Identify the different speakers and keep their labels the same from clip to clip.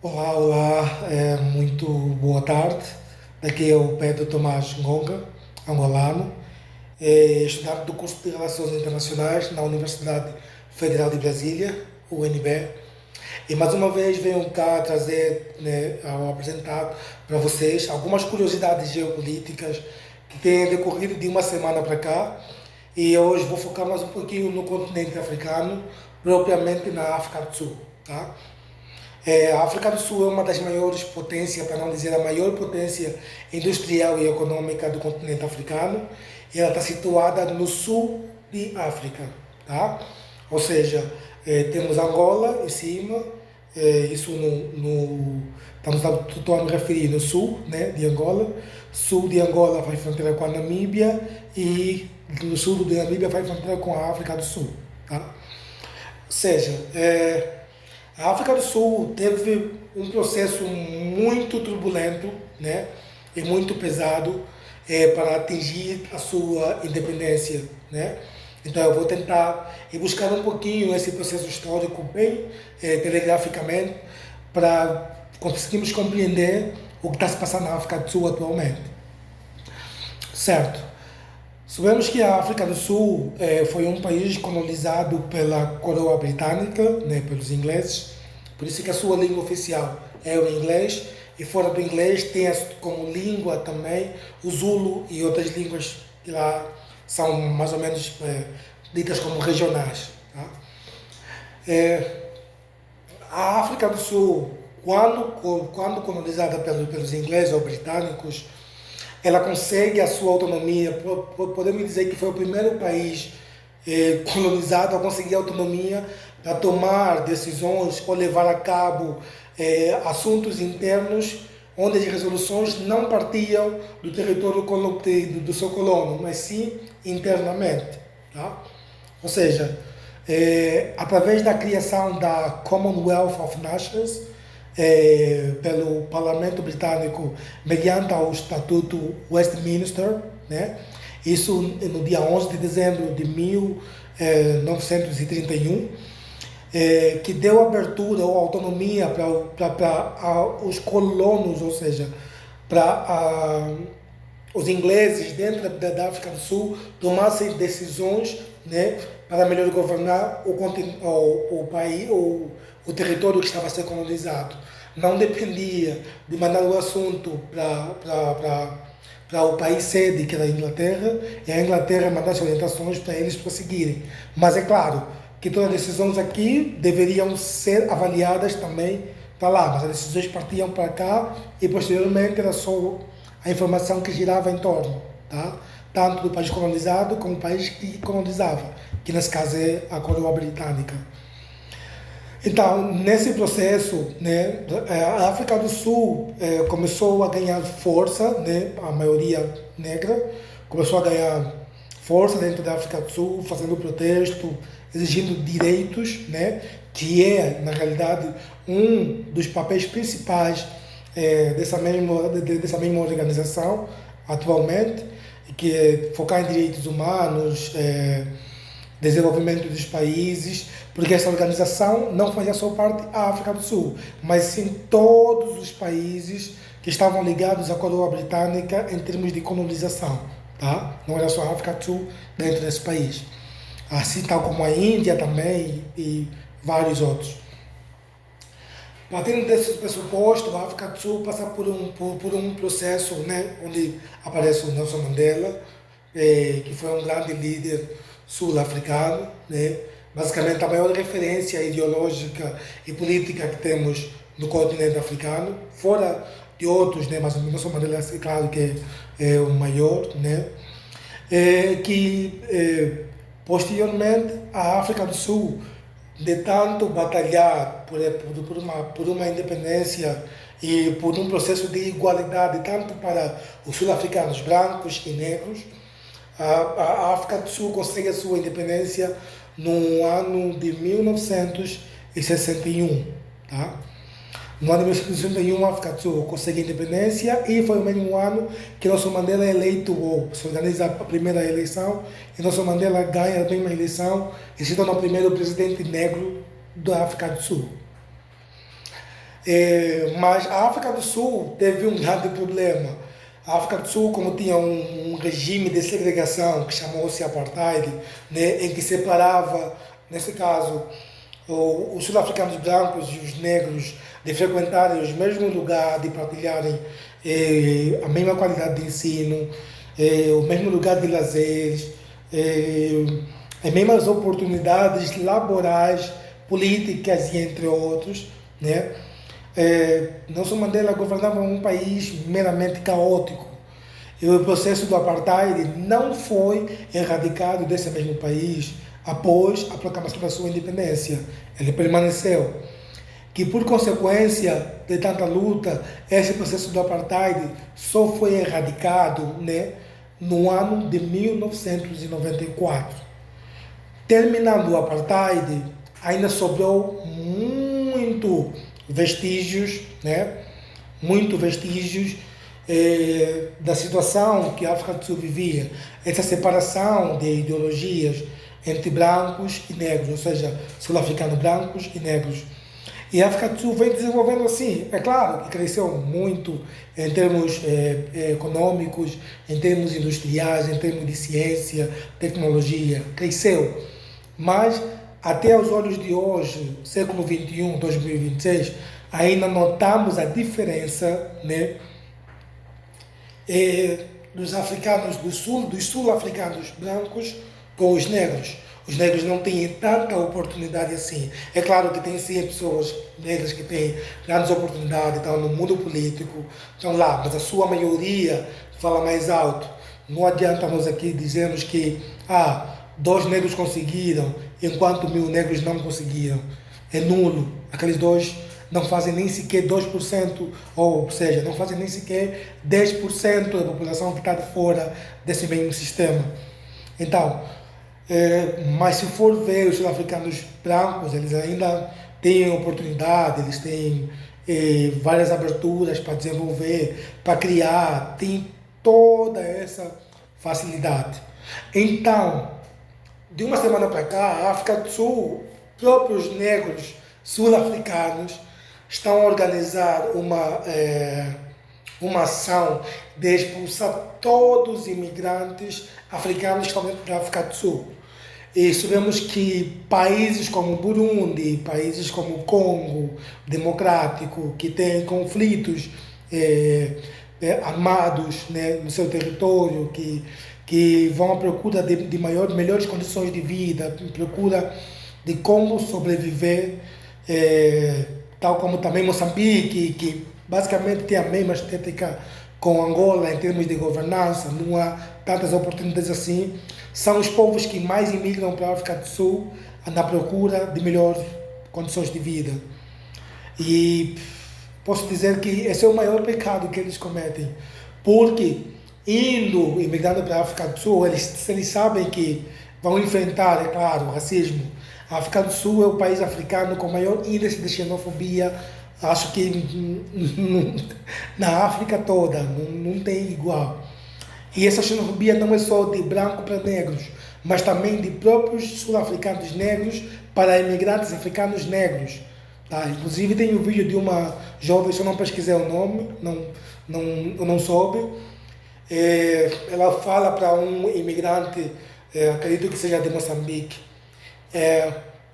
Speaker 1: Olá, olá, muito boa tarde. Daqui é o Pedro Tomás Ngonga, angolano, estudante do curso de Relações Internacionais na Universidade Federal de Brasília, UNB. E mais uma vez venho cá trazer, né, ao apresentar para vocês algumas curiosidades geopolíticas que têm decorrido de uma semana para cá. E hoje vou focar mais um pouquinho no continente africano, propriamente na África do Sul, tá? A África do Sul é uma das maiores potências, para não dizer a maior potência industrial e econômica do continente africano. E ela está situada no sul de África, tá? Ou seja, temos Angola em cima, isso estou a me referir no sul, né, de Angola. Sul de Angola faz fronteira com a Namíbia e no sul de Namíbia faz fronteira com a África do Sul, tá? Ou seja, a África do Sul teve um processo muito turbulento, né, e muito pesado para atingir a sua independência, né? Então eu vou tentar ir buscar um pouquinho esse processo histórico bem telegraficamente para conseguirmos compreender o que está se passando na África do Sul atualmente. Certo. Sabemos que a África do Sul foi um país colonizado pela coroa britânica, né, pelos ingleses, por isso que a sua língua oficial é o inglês, e fora do inglês tem como língua também o Zulu e outras línguas que lá são mais ou menos ditas como regionais. Tá? É, a África do Sul, quando colonizada pelos ingleses ou britânicos, ela consegue a sua autonomia. Podemos dizer que foi o primeiro país colonizado a conseguir autonomia para tomar decisões ou levar a cabo assuntos internos onde as resoluções não partiam do território do seu colono, mas sim internamente. Tá? Ou seja, através da criação da Commonwealth of Nations, pelo Parlamento Britânico, mediante o Estatuto Westminster, né? Isso no dia 11 de dezembro de 1931, que deu abertura ou autonomia para os colonos, ou seja, para os ingleses dentro da África do Sul tomassem decisões, né, para melhor governar o país, o território que estava a ser colonizado. Não dependia de mandar o assunto para o país sede, que era a Inglaterra, e a Inglaterra mandasse orientações para eles prosseguirem. Mas é claro que todas as decisões aqui deveriam ser avaliadas também para lá, mas as decisões partiam para cá e posteriormente era só a informação que girava em torno, tá? Tanto do país colonizado como do país que colonizava, que nesse caso é a coroa britânica. Então, nesse processo, né, a África do Sul começou a ganhar força, né, a maioria negra começou a ganhar força dentro da África do Sul, fazendo protesto, exigindo direitos, né, que é, na realidade, um dos papéis principais dessa mesma organização atualmente, que é focar em direitos humanos, desenvolvimento dos países, porque essa organização não fazia só parte da África do Sul, mas sim todos os países que estavam ligados à coroa britânica em termos de colonização, tá? Não era só a África do Sul dentro desse país, assim tal como a Índia também e vários outros. Partindo desse pressuposto, a África do Sul passa por um processo, né, onde aparece o Nelson Mandela, que foi um grande líder sul-africano, né, basicamente a maior referência ideológica e política que temos no continente africano, fora de outros, né, mas o Nelson Mandela é claro que é o maior, né, que posteriormente a África do Sul, de tanto batalhar por uma independência e por um processo de igualdade, tanto para os sul-africanos brancos e negros, a África do Sul consegue a sua independência no ano de 1961. Tá? No ano de 1961, a África do Sul consegue a independência e foi o mesmo ano que Nelson Mandela é eleito, ou se organiza a primeira eleição, e Nelson Mandela ganha a mesma eleição e se torna o primeiro presidente negro da África do Sul. Mas a África do Sul teve um grande problema. A África do Sul, como tinha um regime de segregação que chamou-se apartheid, né, em que separava, nesse caso, os sul-africanos brancos e os negros de frequentarem os mesmos lugares, de partilharem a mesma qualidade de ensino, o mesmo lugar de lazeres, as mesmas oportunidades laborais, políticas e entre outros, né? Nelson Mandela governava um país meramente caótico. E o processo do apartheid não foi erradicado desse mesmo país após a proclamação da sua independência. Ele permaneceu. Que por consequência de tanta luta, esse processo do apartheid só foi erradicado, né, no ano de 1994. Terminando o apartheid, ainda sobrou muito vestígios, né? Muito vestígios da situação que a África do Sul vivia. Essa separação de ideologias entre brancos e negros, ou seja, sul-africanos brancos e negros. E a África do Sul vem desenvolvendo assim. É claro que cresceu muito em termos econômicos, em termos industriais, em termos de ciência, tecnologia. Cresceu. Mas até aos olhos de hoje, século XXI, 2026, ainda notamos a diferença, né, dos africanos do sul, dos sul-africanos brancos com os negros. Os negros não têm tanta oportunidade assim. É claro que tem sim pessoas negras que têm grandes oportunidades, estão no mundo político, estão lá, mas a sua maioria fala mais alto. Não adianta nós aqui dizermos que 2 negros conseguiram, enquanto 1.000 negros não conseguiram. É nulo. Aqueles 2 não fazem nem sequer 2%, ou seja, não fazem nem sequer 10% da população que está de fora desse mesmo sistema. Então, mas se for ver os sul-africanos brancos, eles ainda têm oportunidade, eles têm várias aberturas para desenvolver, para criar, tem toda essa facilidade. Então, de uma semana para cá, a África do Sul, próprios negros sul-africanos estão a organizar uma ação de expulsar todos os imigrantes africanos que estão dentro da África do Sul. E sabemos que países como Burundi, países como Congo Democrático, que têm conflitos armados, né, no seu território, que vão à procura de melhores condições de vida, à procura de como sobreviver, tal como também Moçambique, que basicamente tem a mesma estética com Angola em termos de governança, não há tantas oportunidades assim. São os povos que mais imigram para a África do Sul na procura de melhores condições de vida. E posso dizer que esse é o maior pecado que eles cometem, porque imigrando para a África do Sul, eles sabem que vão enfrentar, é claro, o racismo. A África do Sul é o país africano com maior índice de xenofobia, acho que na África toda, não tem igual. E essa xenofobia não é só de branco para negros, mas também de próprios sul-africanos negros para imigrantes africanos negros. Tá? Inclusive tem um vídeo de uma jovem, se eu não pesquisei o nome, eu não soube, ela fala para um imigrante, acredito que seja de Moçambique,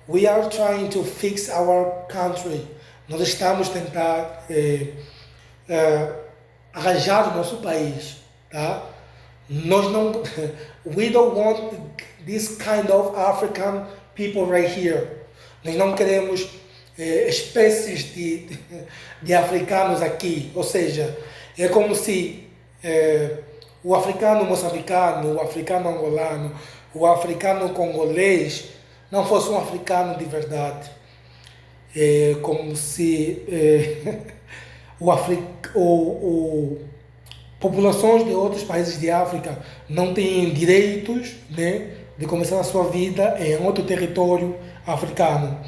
Speaker 1: we are trying to fix our country. Nós estamos a tentar arranjar o nosso país, tá? Nós não, we don't want this kind of African people right here. Nós não queremos espécies de africanos aqui. Ou seja, é como se o africano moçambicano, o africano angolano, o africano congolês não fosse um africano de verdade. É como se populações de outros países de África não têm direitos, né, de começar a sua vida em outro território africano.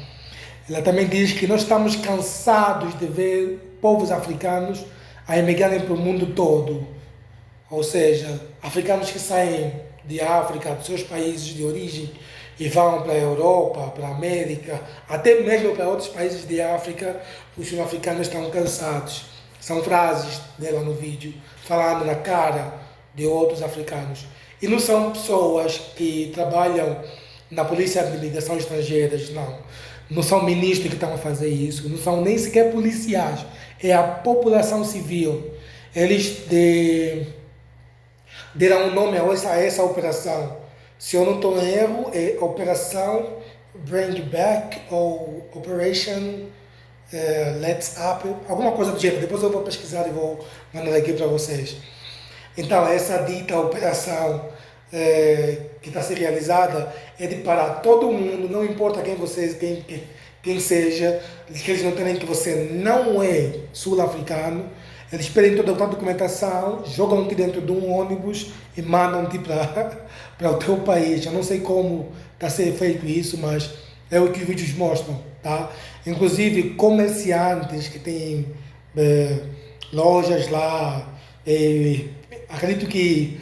Speaker 1: Ela também diz que nós estamos cansados de ver povos africanos a emigrarem para o mundo todo. Ou seja, africanos que saem de África, dos seus países de origem, e vão para a Europa, para a América, até mesmo para outros países de África, os sul-africanos estão cansados. São frases dela no vídeo, falando na cara de outros africanos. E não são pessoas que trabalham na Polícia de Imigração Estrangeiras, não. Não são ministros que estão a fazer isso, não são nem sequer policiais. É a população civil. Eles deram um nome a essa operação. Se eu não estou em erro, é Operação Bring Back ou Operation Let's Up, alguma coisa do gênero. Depois eu vou pesquisar e vou mandar aqui para vocês. Então, essa dita operação que está a ser realizada é de parar todo mundo, não importa quem você, quem seja, que eles não entendem que você não é sul-africano, eles pedem toda a documentação, jogam-te dentro de um ônibus e mandam-te para o teu país. Eu não sei como está a ser feito isso, mas é o que os vídeos mostram, tá? Inclusive comerciantes que têm lojas lá, acredito que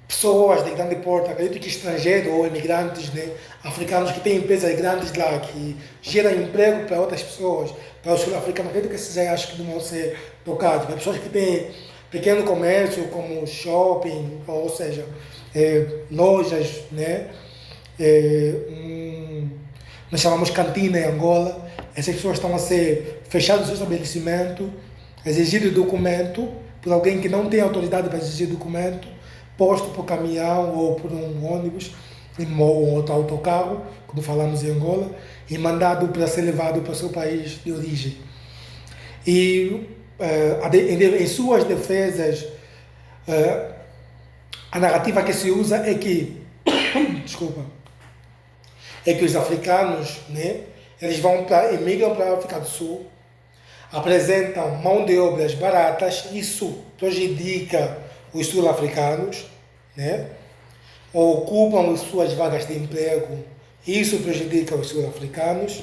Speaker 1: pessoas de grande porte, acredito que estrangeiros ou imigrantes, né, africanos que têm empresas grandes lá, que geram emprego para outras pessoas, para os sul-africanos, acredito que esses aí acho que não vão ser tocados. Para pessoas que têm pequeno comércio, como shopping, ou seja, lojas, né, nós chamamos cantina em Angola, essas pessoas estão a ser fechadas no seu estabelecimento, exigido documento por alguém que não tem autoridade para exigir documento, posto por caminhão ou por um ônibus ou outro autocarro, como falamos em Angola, e mandado para ser levado para o seu país de origem. E em suas defesas, a narrativa que se usa é que, desculpa, é que os africanos, né, eles emigram para a África do Sul, apresentam mão de obras baratas, isso prejudica os sul-africanos, né? Ocupam as suas vagas de emprego, isso prejudica os sul-africanos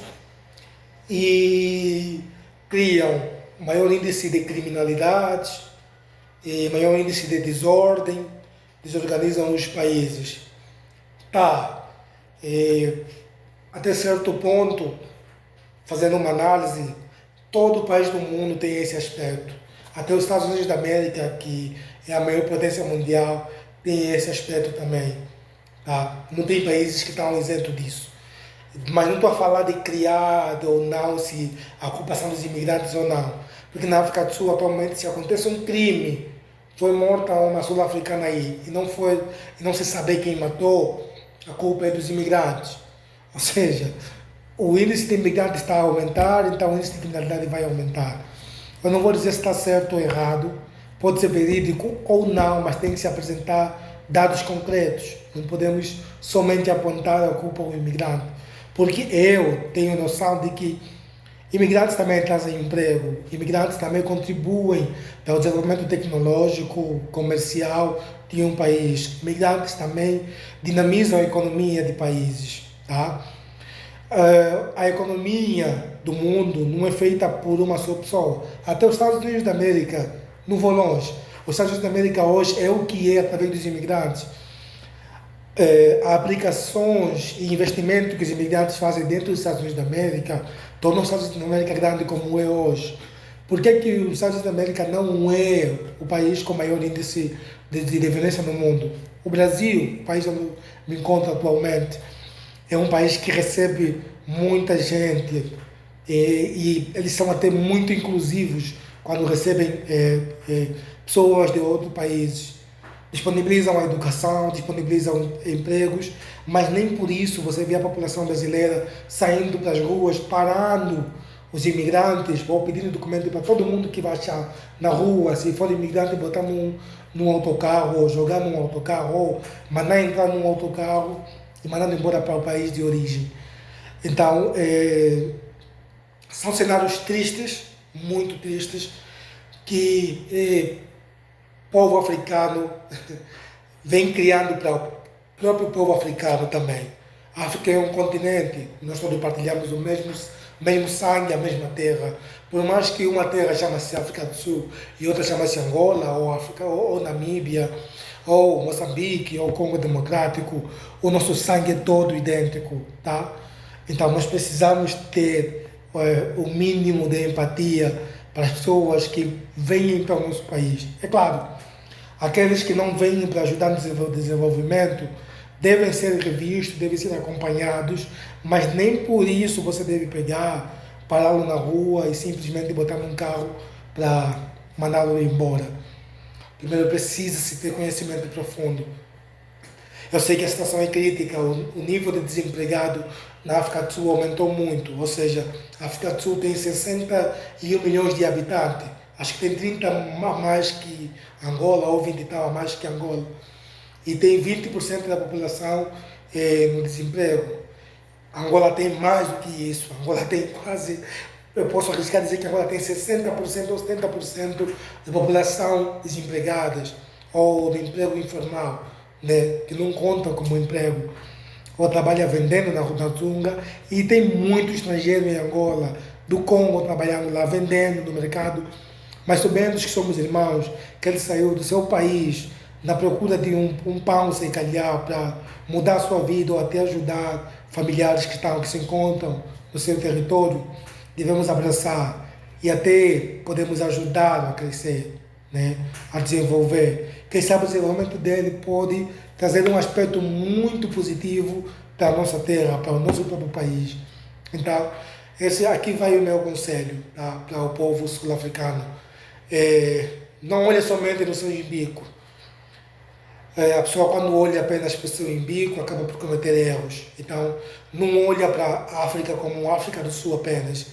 Speaker 1: e criam maior índice de criminalidade e maior índice de desordem, desorganizam os países. Tá, até certo ponto, fazendo uma análise, todo país do mundo tem esse aspecto. Até os Estados Unidos da América, que é a maior potência mundial, tem esse aspecto também. Tá? Não tem países que estão isentos disso. Mas não estou a falar de criado ou não, se a ocupação dos imigrantes ou não. Porque na África do Sul, atualmente, se acontece um crime, foi morta uma sul-africana aí, e não se sabe quem matou, a culpa é dos imigrantes. Ou seja, o índice de imigrantes está a aumentar, então o índice de criminalidade vai aumentar. Eu não vou dizer se está certo ou errado, pode ser verídico ou não, mas tem que se apresentar dados concretos. Não podemos somente apontar a culpa ao imigrante, porque eu tenho noção de que imigrantes também trazem emprego, imigrantes também contribuem para o desenvolvimento tecnológico, comercial de um país. Imigrantes também dinamizam a economia de países, tá? A economia do mundo não é feita por uma só pessoa. Até os Estados Unidos da América, não vou longe. Os Estados Unidos da América hoje é o que é através dos imigrantes. Aplicações e investimento que os imigrantes fazem dentro dos Estados Unidos da América tornam os Estados Unidos da América grande como é hoje. Por que os Estados Unidos da América não é o país com maior índice de violência no mundo? O Brasil, o país onde eu me encontro atualmente, é um país que recebe muita gente e eles são até muito inclusivos quando recebem pessoas de outros países. Disponibilizam a educação, disponibilizam empregos, mas nem por isso você vê a população brasileira saindo para as ruas, parando os imigrantes ou pedindo documento para todo mundo que vai achar na rua. Se for imigrante, botar num autocarro, ou jogar num autocarro, ou mandar entrar num autocarro e mandando embora para o país de origem. Então, são cenários tristes, muito tristes, que povo africano vem criando para o próprio povo africano também. A África é um continente, nós todos partilhamos mesmo sangue, a mesma terra. Por mais que uma terra chama-se África do Sul e outra chama-se Angola, ou África, ou Namíbia, ou Moçambique, ou Congo Democrático, o nosso sangue é todo idêntico, tá? Então nós precisamos ter o mínimo de empatia para as pessoas que vêm para o nosso país. É claro, aqueles que não vêm para ajudar no desenvolvimento devem ser revistos, devem ser acompanhados, mas nem por isso você deve pegar, pará-lo na rua e simplesmente botar num carro para mandá-lo embora. Primeiro precisa-se ter conhecimento profundo. Eu sei que a situação é crítica, o nível de desempregado na África do Sul aumentou muito, ou seja, a África do Sul tem 61 milhões de habitantes, acho que tem 30 a mais que Angola, ou 20 e tal a mais que Angola, e tem 20% da população no desemprego. Angola tem mais do que isso, Angola tem quase, eu posso arriscar dizer que Angola tem 60% ou 70% da população desempregadas, ou de emprego informal, né, que não conta como emprego, ou trabalha vendendo na Tunga, e tem muito estrangeiro em Angola, do Congo trabalhando lá, vendendo no mercado, mas sabendo que somos irmãos, que ele saiu do seu país na procura de um pão sem calhar para mudar a sua vida ou até ajudar familiares que se encontram no seu território, devemos abraçar e até podemos ajudar a crescer, né, a desenvolver. Quem sabe o desenvolvimento dele pode trazer um aspecto muito positivo para a nossa terra, para o nosso próprio país. Então, esse aqui vai o meu conselho, tá, para o povo sul-africano. Não olhe somente no seu umbigo. A pessoa, quando olha apenas para o seu umbigo, acaba por cometer erros. Então, não olha para a África como a África do Sul apenas.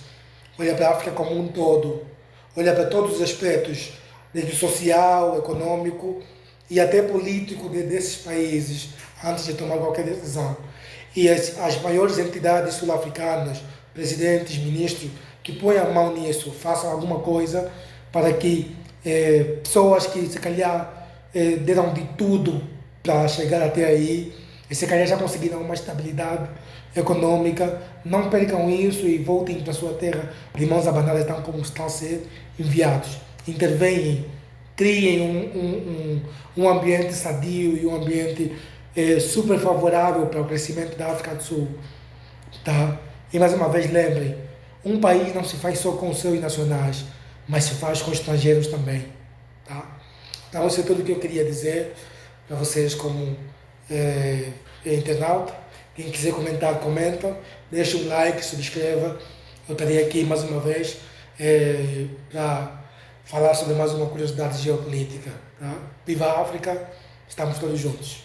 Speaker 1: Olha para a África como um todo. Olha para todos os aspectos, desde o social, econômico e até político desses países, antes de tomar qualquer decisão. E as maiores entidades sul-africanas, presidentes, ministros, que põem a mão nisso, façam alguma coisa para que pessoas que se calhar deram de tudo para chegar até aí, e se calhar já conseguiram uma estabilidade econômica, não percam isso e voltem para a sua terra de mãos abandadas, tal como estão a ser enviados. Intervenham, criem um ambiente sadio e um ambiente super favorável para o crescimento da África do Sul. Tá? E mais uma vez lembrem, um país não se faz só com os seus nacionais, mas se faz com estrangeiros também. Tá? Então isso é tudo o que eu queria dizer para vocês como internauta. Quem quiser comentar, comenta, deixa um like, subscreva. Eu estarei aqui mais uma vez para falar sobre mais uma curiosidade geopolítica. Tá? Viva a África, estamos todos juntos.